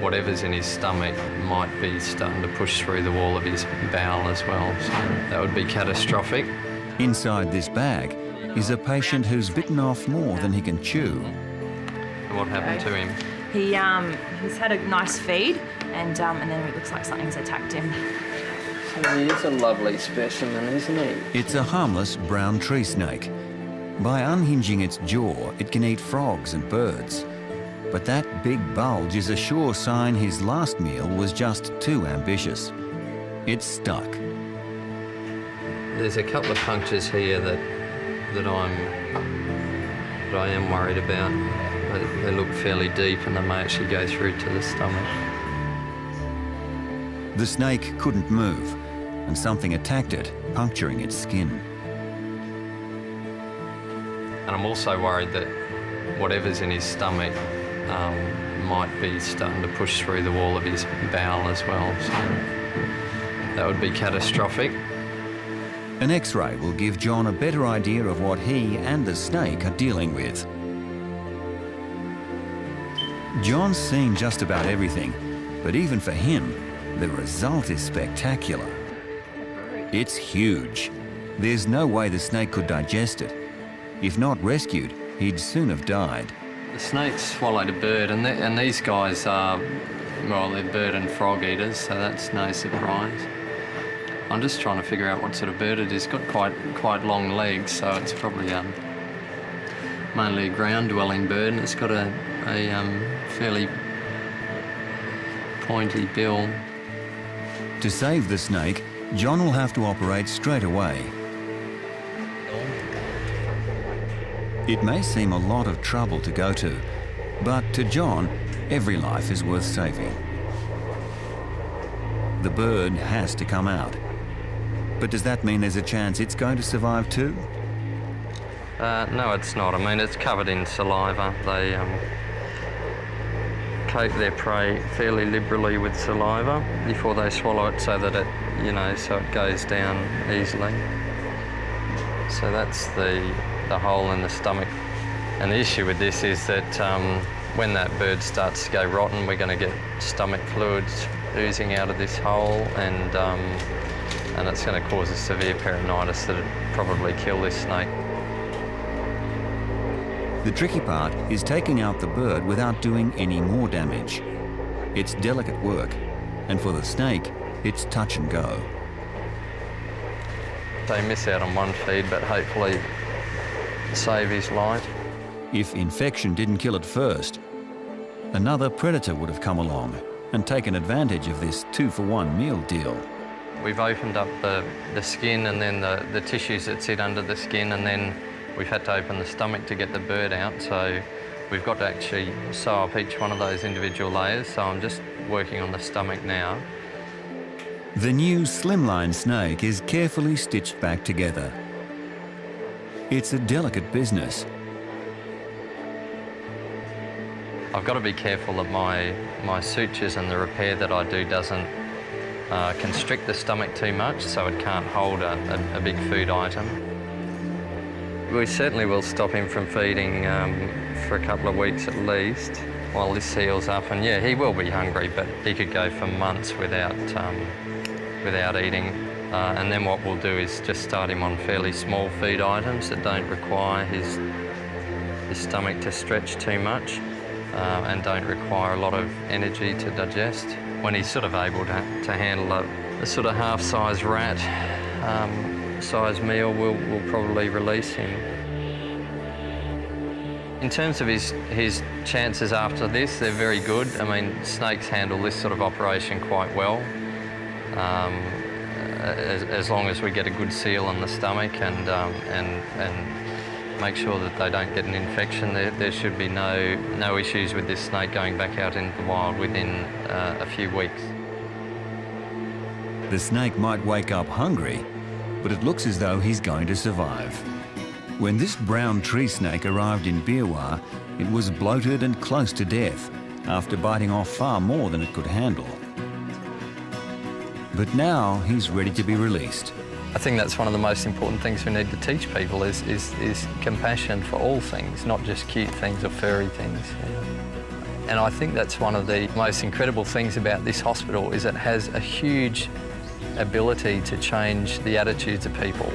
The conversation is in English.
whatever's in his stomach might be starting to push through the wall of his bowel as well. So that would be catastrophic. Inside this bag is a patient who's bitten off more than he can chew. What happened to him? He's had a nice feed, and then it looks like something's attacked him. So he is a lovely specimen, isn't he? It's a harmless brown tree snake. By unhinging its jaw, it can eat frogs and birds. But that big bulge is a sure sign his last meal was just too ambitious. It's stuck. There's a couple of punctures here that I am worried about. They look fairly deep and they may actually go through to the stomach. The snake couldn't move, and something attacked it, puncturing its skin. And I'm also worried that whatever's in his stomach might be starting to push through the wall of his bowel as well. So that would be catastrophic. An X-ray will give John a better idea of what he and the snake are dealing with. John's seen just about everything, but even for him, the result is spectacular. It's huge. There's no way the snake could digest it. If not rescued, he'd soon have died. The snake swallowed a bird, and these guys are, well, they're bird and frog eaters, so that's no surprise. I'm just trying to figure out what sort of bird it is. It's got quite long legs, so it's probably mainly a ground-dwelling bird, and it's got a fairly pointy bill. To save the snake, John will have to operate straight away. It may seem a lot of trouble to go to, but to John, every life is worth saving. The bird has to come out. But does that mean there's a chance it's going to survive too? No, it's not. I mean, it's covered in saliva. They coat their prey fairly liberally with saliva before they swallow it, so that it, so it goes down easily. So that's the hole in the stomach. And the issue with this is that when that bird starts to go rotten, we're going to get stomach fluids oozing out of this hole, and it's going to cause a severe peritonitis that would probably kill this snake. The tricky part is taking out the bird without doing any more damage. It's delicate work, and for the snake, it's touch and go. They miss out on one feed, but hopefully save his life. If infection didn't kill it first, another predator would have come along and taken advantage of this 2-for-1 meal deal. We've opened up the skin and then the tissues that sit under the skin, and then we've had to open the stomach to get the bird out, so we've got to actually sew up each one of those individual layers, so I'm just working on the stomach now. The new slimline snake is carefully stitched back together. It's a delicate business. I've got to be careful that my sutures and the repair that I do doesn't constrict the stomach too much, so it can't hold a big food item. We certainly will stop him from feeding for a couple of weeks at least while this heals up, and yeah, he will be hungry, but he could go for months without eating. And then what we'll do is just start him on fairly small feed items that don't require his stomach to stretch too much and don't require a lot of energy to digest. When he's sort of able to handle a sort of half-size rat size meal, we'll probably release him. In terms of his chances after this, they're very good. I mean, snakes handle this sort of operation quite well. As long as we get a good seal on the stomach and make sure that they don't get an infection, there should be no issues with this snake going back out into the wild within a few weeks. The snake might wake up hungry, but it looks as though he's going to survive. When this brown tree snake arrived in Biawar, it was bloated and close to death after biting off far more than it could handle. But now he's ready to be released. I think that's one of the most important things we need to teach people is compassion for all things, not just cute things or furry things. Yeah. And I think that's one of the most incredible things about this hospital is it has a huge ability to change the attitudes of people.